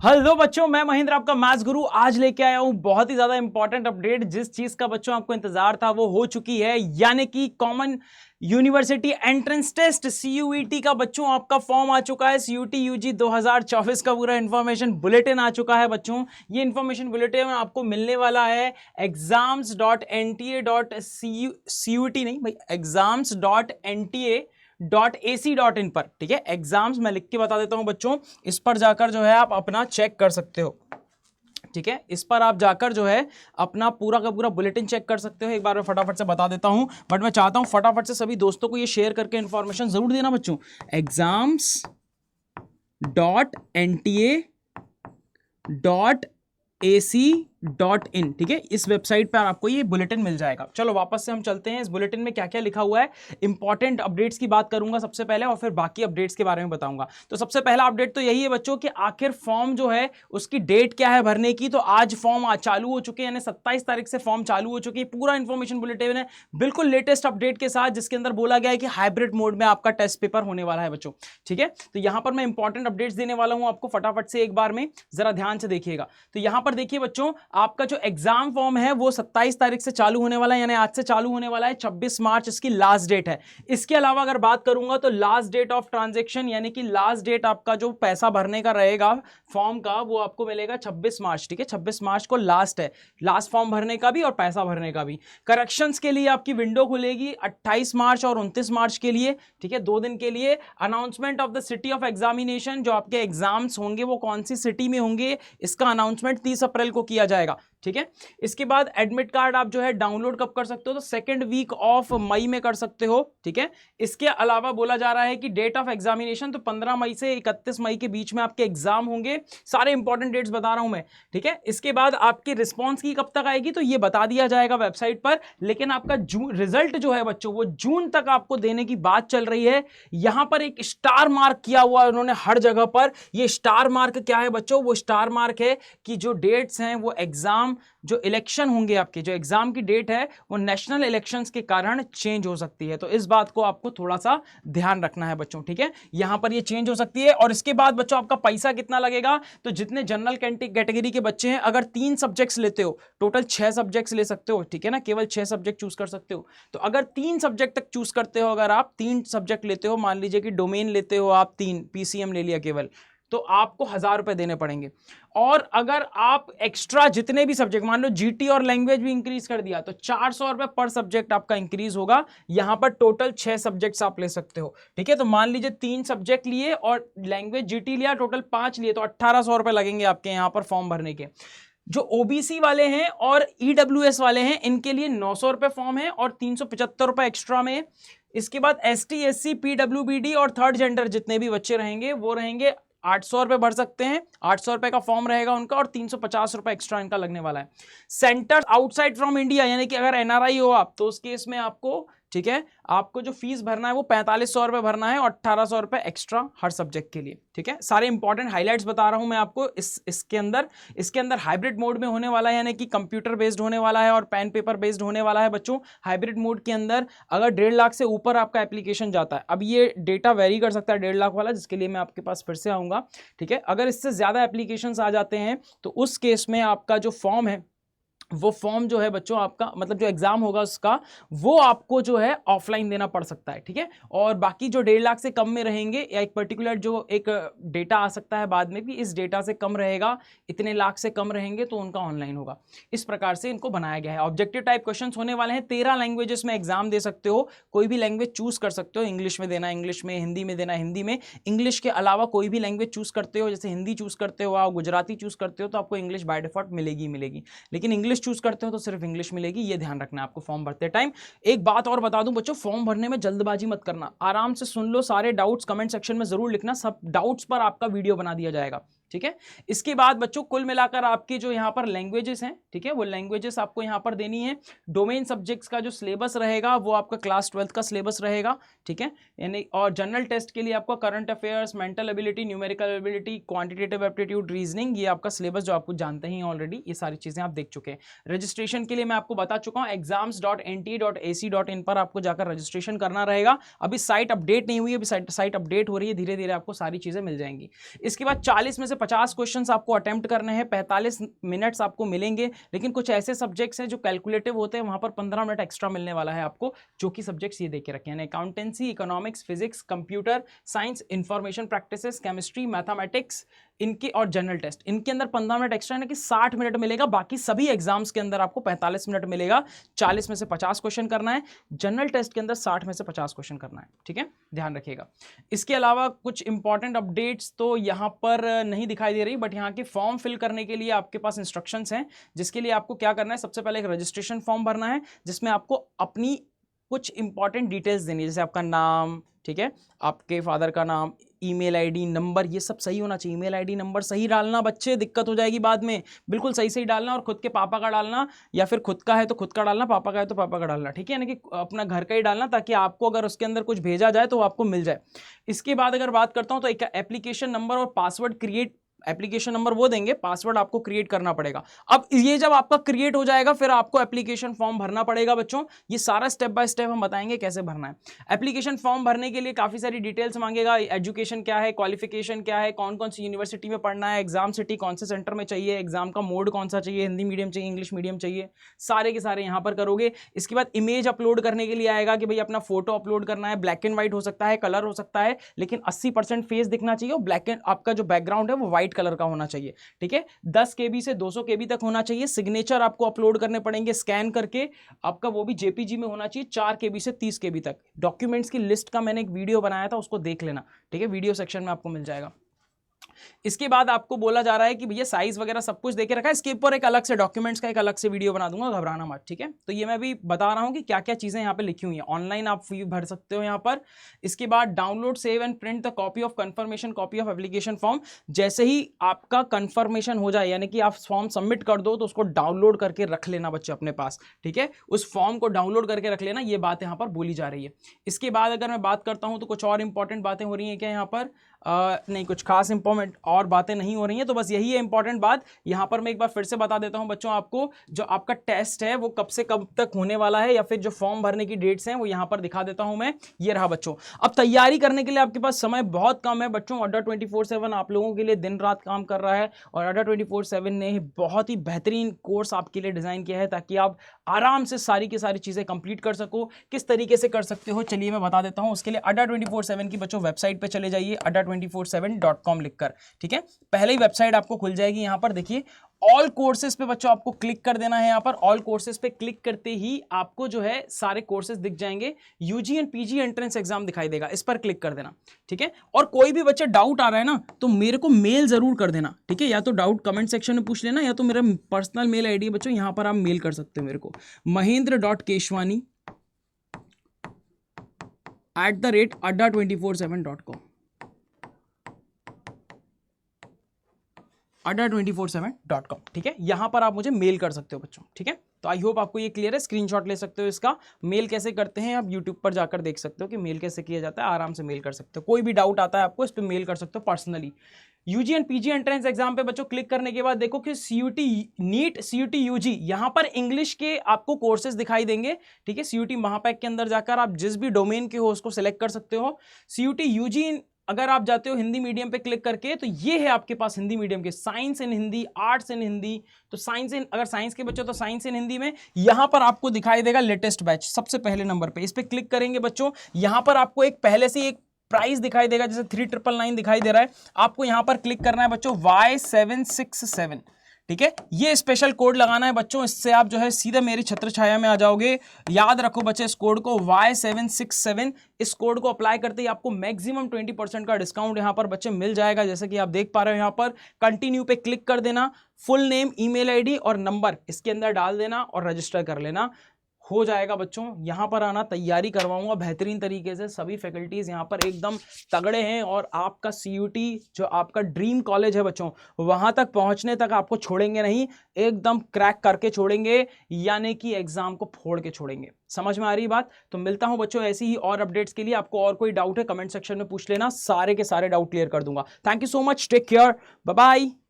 Hello बच्चों, मैं महेंद्र आपका मैथ्स गुरु आज लेके आया हूं बहुत ही ज्यादा इंपॉर्टेंट अपडेट। जिस चीज का बच्चों आपको इंतजार था वो हो चुकी है, यानी कि common university entrance test CUET का बच्चों आपका फॉर्म आ चुका है। CUT UG 2024 का पूरा इंफॉर्मेशन बुलेटिन आ चुका है बच्चों। ये इंफॉर्मेशन बुलेटिन आपको मिलने वाला है exams.nta.cu नहीं भाई, exams.nta.ac.in पर। ठीक है, एग्जाम्स मैं लिख के बता देता हूं बच्चों, इस पर जाकर जो है आप अपना चेक कर सकते हो। ठीक है, इस पर आप जाकर जो है अपना पूरा का पूरा बुलेटिन चेक कर सकते हो। एक बार मैं फटाफट से बता देता हूं, बट मैं चाहता हूं फटाफट से सभी दोस्तों को ये शेयर करके इंफॉर्मेशन जरूर देना बच्चों। exams.nta.ac.in, ठीक है, इस वेबसाइट पर आपको ये बुलेटिन मिल जाएगा। चलो वापस से हम चलते हैं, इस बुलेटिन में क्या क्या लिखा हुआ है। इंपॉर्टेंट अपडेट्स की बात करूंगा सबसे पहले और फिर बाकी अपडेट्स के बारे में बताऊंगा। तो सबसे पहला अपडेट तो यही है बच्चों कि आखिर फॉर्म जो है उसकी डेट क्या है भरने की। तो आज फॉर्म चालू हो चुके हैं, यानी 27 तारीख से फॉर्म चालू हो चुकी है। पूरा इंफॉर्मेशन बुलेटिन है बिल्कुल लेटेस्ट अपडेट के साथ, जिसके अंदर बोला गया है कि हाइब्रिड मोड में आपका टेस्ट पेपर होने वाला है बच्चों। ठीक है, तो यहां पर मैं इंपॉर्टेंट अपडेट्स देने वाला हूं आपको, फटाफट से एक बार में जरा ध्यान से देखिएगा। तो यहां पर देखिए बच्चों, आपका जो एग्जाम फॉर्म है वो 27 तारीख से चालू होने वाला है, यानी आज से चालू होने वाला है। 26 मार्च इसकी लास्ट डेट है। इसके अलावा अगर बात करूंगा तो लास्ट डेट ऑफ ट्रांजैक्शन, यानी कि लास्ट डेट आपका जो पैसा भरने का रहेगा फॉर्म का, वो आपको मिलेगा 26 मार्च। ठीक है, 26 मार्च को लास्ट है, लास्ट फॉर्म भरने का भी और पैसा भरने का भी। करेक्शंस के लिए आपकी विंडो खुलेगी 28 मार्च और 29 मार्च के लिए। ठीक है, 2 दिन के लिए। Announcement of the city of examination, जो आपके एग्जाम्स होंगे वो कौन सी सिटी में होंगे, इसका अनाउंसमेंट 30 अप्रैल को किया जाएगा। ठीक है, इसके बाद एडमिट कार्ड आप जो है डाउनलोड कब कर सकते हो, तो सेकंड वीक ऑफ मई में कर सकते हो। ठीक है, इसके अलावा बोला जा रहा है कि डेट ऑफ एग्जामिनेशन तो 15 मई से 31 मई के बीच में आपके एग्जाम होंगे। सारे इंपॉर्टेंट डेट्स बता रहा हूं मैं। ठीक है, इसके बाद आपकी रिस्पॉन्स की कब तक आएगी तो ये बता दिया जाएगा वेबसाइट पर, लेकिन आपका जून रिजल्ट जो है बच्चों वो जून तक आपको देने की बात चल रही है। यहां पर एक स्टार मार्क किया हुआ है उन्होंने हर जगह पर। ये स्टार मार्क क्या है बच्चों, वो स्टार मार्क है कि जो डेट्स हैं वो एग्जाम, जो इलेक्शन होंगे आपके, जो एग्जाम की डेट है वो नेशनल इलेक्शंस के कारण चेंज हो सकती है। तो इस बात को आपको थोड़ा सा ध्यान रखना है बच्चों। ठीक है, यहां पर ये चेंज हो सकती है। और इसके बाद बच्चों आपका पैसा कितना लगेगा, तो जितने जनरल कैटेगरी के बच्चे हैं, अगर 3 सब्जेक्ट्स लेते हो, टोटल 6 सब्जेक्ट्स ले सकते हो। ठीक है ना, केवल 6 सब्जेक्ट चूज कर सकते हो। तो अगर 3 सब्जेक्ट तक चूज करते हो, अगर आप 3 सब्जेक्ट लेते हो, मान लीजिए कि डोमेन लेते हो आप 3, PCM ले लिया केवल, तो आपको 1000 रुपए देने पड़ेंगे। और अगर आप एक्स्ट्रा जितने भी सब्जेक्ट, मान लो GT और लैंग्वेज भी इंक्रीज कर दिया, तो 400 रुपए पर सब्जेक्ट आपका इंक्रीज होगा। यहां पर टोटल 6 सब्जेक्ट्स आप ले सकते हो। ठीक है, तो मान लीजिए 3 सब्जेक्ट लिए और लैंग्वेज GT लिया, टोटल 5 लिए, तो 1800 रुपए लगेंगे आपके यहां पर फॉर्म भरने के। जो OBC वाले हैं और EWS वाले हैं, इनके लिए 900 रुपए फॉर्म है और 375 रुपए एक्स्ट्रा में। इसके बाद ST SC PWBD और थर्ड जेंडर जितने भी बच्चे रहेंगे वो रहेंगे 800 रुपए भर सकते हैं। 800 रुपए का फॉर्म रहेगा उनका और 350 रुपए एक्स्ट्रा इनका लगने वाला है। सेंटर आउटसाइड फ्रॉम इंडिया, यानी कि अगर NRI हो आप, तो उस केस में आपको, ठीक है, आपको जो फीस भरना है वो 4500 रुपए भरना है और 1800 रुपए एक्स्ट्रा हर सब्जेक्ट के लिए। ठीक है, सारे इंपॉर्टेंट हाइलाइट्स बता रहा हूं मैं आपको। इसके अंदर हाइब्रिड मोड में होने वाला है, यानी कि कंप्यूटर बेस्ड होने वाला है और पेन पेपर बेस्ड होने वाला है बच्चों। हाइब्रिड मोड के अंदर अगर 1.5 लाख से ऊपर आपका एप्लीकेशन जाता है, अब ये डेटा वेरी कर सकता है 1.5 लाख वाला, जिसके लिए मैं आपके पास फिर से आऊंगा। ठीक है, अगर इससे ज्यादा एप्लीकेशंस आ जाते हैं तो उस केस में आपका जो फॉर्म है, वो फॉर्म जो है बच्चों आपका, मतलब जो एग्जाम होगा उसका, वो आपको जो है ऑफलाइन देना पड़ सकता है। ठीक है, और बाकी जो 1.5 लाख से कम में रहेंगे, या एक पर्टिकुलर जो एक डेटा आ सकता है बाद में भी, इस डेटा से कम रहेगा, इतने लाख से कम रहेंगे तो उनका ऑनलाइन होगा। इस प्रकार से इनको बनाया गया है। ऑब्जेक्टिव टाइप क्वेश्चंस होने वाले हैं। 13 लैंग्वेजेस में एग्जाम दे सकते हो, कोई भी लैंग्वेज चूज कर सकते हो। इंग्लिश में देना इंग्लिश में, हिंदी में देना हिंदी में। इंग्लिश के अलावा कोई भी लैंग्वेज चूज करते हो, जैसे हिंदी चूज करते हो आप, गुजराती चूज करते हो, तो आपको इंग्लिश बाय डिफॉल्ट मिलेगी। लेकिन इंग्लिश चूज करते हो तो सिर्फ इंग्लिश मिलेगी। ये ध्यान रखना है आपको फॉर्म भरते टाइम। एक बात और बता दूं बच्चों, फॉर्म भरने में जल्दबाजी मत करना, आराम से सुन लो। सारे डाउट्स कमेंट सेक्शन में जरूर लिखना, सब डाउट्स पर आपका वीडियो बना दिया जाएगा। ठीक है, इसके बाद बच्चों कुल मिलाकर आपकी जो यहाँ पर लैंग्वेजेस हैं, ठीक है, वो लैंग्वेजेस आपको यहाँ पर देनी है। डोमेन सब्जेक्ट्स का जो सिलेबस रहेगा वो आपका क्लास 12th का सिलेबस रहेगा। ठीक है, यानी और जनरल टेस्ट के लिए आपका current affairs, mental ability, numerical ability, quantitative aptitude, reasoning, ये आपका सिलेबस जो आपको जानते ही ऑलरेडी, ये सारी चीजें आप देख चुके हैं। रजिस्ट्रेशन के लिए मैं आपको बता चुका हूँ, exams.nta.ac.in पर आपको जाकर रजिस्ट्रेशन करना रहेगा। अभी साइट अपडेट नहीं हुई, अभी साइट अपडेट हो रही है, धीरे धीरे आपको सारी चीजें मिल जाएंगी। इसके बाद 40 में से 50 क्वेश्चंस आपको अटेम्प्ट करने हैं, 45 मिनट्स आपको मिलेंगे, लेकिन कुछ ऐसे सब्जेक्ट्स हैं जो कैलकुलेटिव होते हैं, वहां पर 15 मिनट एक्स्ट्रा मिलने वाला है आपको, जो कि सब्जेक्ट्स ये देख के रखे हैं, accountancy, economics, physics, computer science, information practices, chemistry, mathematics, इनके और जनरल टेस्ट, इनके अंदर 15 मिनट एक्स्ट्रा यानी कि 60 मिनट मिलेगा। बाकी सभी एग्जाम्स के अंदर आपको 45 मिनट मिलेगा। 40 में से 50 क्वेश्चन करना है, जनरल टेस्ट के अंदर 60 में से 50 क्वेश्चन करना है, ठीक है, ध्यान रखिएगा। इसके अलावा कुछ इंपॉर्टेंट अपडेट्स तो यहाँ पर नहीं दिखाई दे रही, बट यहाँ के फॉर्म फिल करने के लिए आपके पास इंस्ट्रक्शंस हैं, जिसके लिए आपको क्या करना है, सबसे पहले एक रजिस्ट्रेशन फॉर्म भरना है, जिसमें आपको अपनी कुछ इंपॉर्टेंट डिटेल्स देनी है, जैसे आपका नाम, ठीक है, आपके फादर का नाम, ईमेल आईडी, नंबर, ये सब सही होना चाहिए। ईमेल आईडी नंबर सही डालना बच्चे, दिक्कत हो जाएगी बाद में, बिल्कुल सही सही डालना, और खुद के पापा का डालना, या फिर खुद का है तो खुद का डालना, पापा का है तो पापा का डालना, ठीक है, यानी कि अपना घर का ही डालना, ताकि आपको अगर उसके अंदर कुछ भेजा जाए तो आपको मिल जाए। इसके बाद अगर बात करता हूं तो एक एप्लीकेशन नंबर और पासवर्ड क्रिएट, एप्लीकेशन नंबर वो देंगे, पासवर्ड आपको क्रिएट करना पड़ेगा। अब ये जब आपका क्रिएट हो जाएगा फिर आपको एप्लीकेशन फॉर्म भरना पड़ेगा बच्चों। ये सारा स्टेप बाय स्टेप हम बताएंगे कैसे भरना है। एप्लीकेशन फॉर्म भरने के लिए काफी सारी डिटेल्स मांगेगा, एजुकेशन क्या है, क्वालिफिकेशन क्या है, कौन कौन सी यूनिवर्सिटी में पढ़ना है, एग्जाम सिटी कौन से सेंटर में चाहिए, एग्जाम का मोड कौन सा चाहिए, हिंदी मीडियम चाहिए, इंग्लिश मीडियम चाहिए, सारे के सारे यहाँ पर करोगे। इसके बाद इमेज अपलोड करने के लिए आएगा कि भाई अपना फोटो अपलोड करना है, ब्लैक एंड व्हाइट हो सकता है, कलर हो सकता है, लेकिन 80% फेस दिखना चाहिए, और ब्लैक एंड आपका जो बैकग्राउंड है वो व्हाइट कलर का होना चाहिए, ठीक है। 10 KB से 200 KB तक होना चाहिए। सिग्नेचर आपको अपलोड करने पड़ेंगे स्कैन करके, आपका वो भी JPG में होना चाहिए, 4 KB से 30 KB तक। डॉक्यूमेंट्स की लिस्ट का मैंने एक वीडियो बनाया था, उसको देख लेना, ठीक है, वीडियो सेक्शन में आपको मिल जाएगा। इसके बाद आपको बोला जा रहा है कि भैया साइज वगैरह सब कुछ देके रखा है, इसके ऊपर एक अलग से डॉक्यूमेंट्स का एक अलग से वीडियो बना दूंगा, घबराना मत, ठीक है। तो ये मैं भी बता रहा हूं कि क्या क्या चीजें यहाँ पे लिखी हुई हैं, ऑनलाइन आप फी भर सकते हो यहाँ पर। इसके बाद download save and print the copy of confirmation copy of application form. जैसे ही आपका कंफर्मेशन हो जाए, यानी कि आप फॉर्म सबमिट कर दो, तो उसको डाउनलोड करके रख लेना बच्चे अपने पास, ठीक है, उस फॉर्म को डाउनलोड करके रख लेना। ये बात यहाँ पर बोली जा रही है। इसके बाद अगर मैं बात करता हूँ तो कुछ और इंपॉर्टेंट बातें हो रही हैं क्या यहाँ पर? नहीं, कुछ खास इंपॉर्टेंट और बातें नहीं हो रही हैं, तो बस यही है इंपॉर्टेंट बात। यहां पर मैं एक बार फिर से बता देता हूं बच्चों आपको, जो आपका टेस्ट है वो कब से कब तक होने वाला है, या फिर जो फॉर्म भरने की डेट्स हैं वो यहां पर दिखा देता हूं मैं। ये रहा बच्चों। अब तैयारी करने के लिए आपके पास समय बहुत कम है बच्चों। अड्डा 24/7 आप लोगों के लिए दिन रात काम कर रहा है, और अड्डा 24/7 ने बहुत ही बेहतरीन कोर्स आपके लिए डिजाइन किया है, ताकि आप आराम से सारी की सारी चीजें कंप्लीट कर सको। किस तरीके से कर सकते हो चलिए मैं बता देता हूं। उसके लिए अड्डा 24/7 की बच्चों वेबसाइट पे चले जाइए, adda247.com लिखकर, ठीक है। पहले ही वेबसाइट आपको खुल जाएगी। यहां पर देखिए ऑल कोर्सेज पे बच्चों आपको क्लिक कर देना है। यहां पर ऑल कोर्सेज पे क्लिक करते ही आपको जो है सारे कोर्सेज दिख जाएंगे। UG and PG entrance exam दिखाई देगा, इस पर क्लिक कर देना, ठीक है। और कोई भी बच्चा डाउट आ रहा है ना, तो मेरे को मेल जरूर कर देना, ठीक है। या तो डाउट कमेंट सेक्शन में पूछ लेना, या तो मेरा पर्सनल मेल आईडी है बच्चों, यहां पर आप मेल कर सकते हो मेरे को, mahendra.keshwani@adda247.com, adda247.com, ठीक है। यहां पर आप मुझे मेल कर सकते हो बच्चों, ठीक है। तो आई होप आपको ये क्लियर है। स्क्रीनशॉट ले सकते हो इसका, मेल कैसे करते हैं आप यूट्यूब पर जाकर देख सकते हो कि मेल कैसे किया जाता है, आराम से मेल कर सकते हो। कोई भी डाउट आता है आपको, इस पर मेल कर सकते हो personally. UG and PG entrance exam पे बच्चों क्लिक करने के बाद देखो कि सीयूटी नीट, सीयूटी यूजी, यहां पर इंग्लिश के आपको कोर्सेज दिखाई देंगे, ठीक है। सीयूटी महापैक के अंदर जाकर आप जिस भी डोमेन के हो उसको सिलेक्ट कर सकते हो। सीयूटी यूजी अगर आप जाते हो हिंदी मीडियम पे क्लिक करके, तो ये है आपके पास हिंदी मीडियम के, साइंस इन हिंदी, आर्ट्स इन हिंदी। तो साइंस इन, अगर साइंस के बच्चे तो साइंस इन हिंदी में यहां पर आपको दिखाई देगा लेटेस्ट बैच सबसे पहले नंबर पे। इस पे क्लिक करेंगे बच्चों, यहां पर आपको एक पहले से एक प्राइस दिखाई देगा, जैसे 3999 दिखाई दे रहा है। आपको यहां पर क्लिक करना है बच्चों Y767, ठीक है। ये स्पेशल कोड लगाना है बच्चों, इससे आप जो है सीधे मेरी छत्र छाया में आ जाओगे। याद रखो बच्चे इस कोड को, Y767। इस कोड को अप्लाई करते ही आपको मैक्सिमम 20% का डिस्काउंट यहां पर बच्चे मिल जाएगा, जैसे कि आप देख पा रहे हो। यहां पर कंटिन्यू पे क्लिक कर देना, फुल नेम, ईमेल आईडी और नंबर इसके अंदर डाल देना और रजिस्टर कर लेना, हो जाएगा बच्चों। यहां पर आना, तैयारी करवाऊंगा बेहतरीन तरीके से। सभी फैकल्टीज यहां पर एकदम तगड़े हैं, और आपका सीयूटी जो आपका ड्रीम कॉलेज है बच्चों, वहां तक पहुंचने तक आपको छोड़ेंगे नहीं, एकदम क्रैक करके छोड़ेंगे, यानी कि एग्जाम को फोड़ के छोड़ेंगे। समझ में आ रही बात? तो मिलता हूं बच्चों ऐसी ही और अपडेट्स के लिए। आपको और कोई डाउट है कमेंट सेक्शन में पूछ लेना, सारे के सारे डाउट क्लियर कर दूंगा। Thank you so much, take care, bye bye.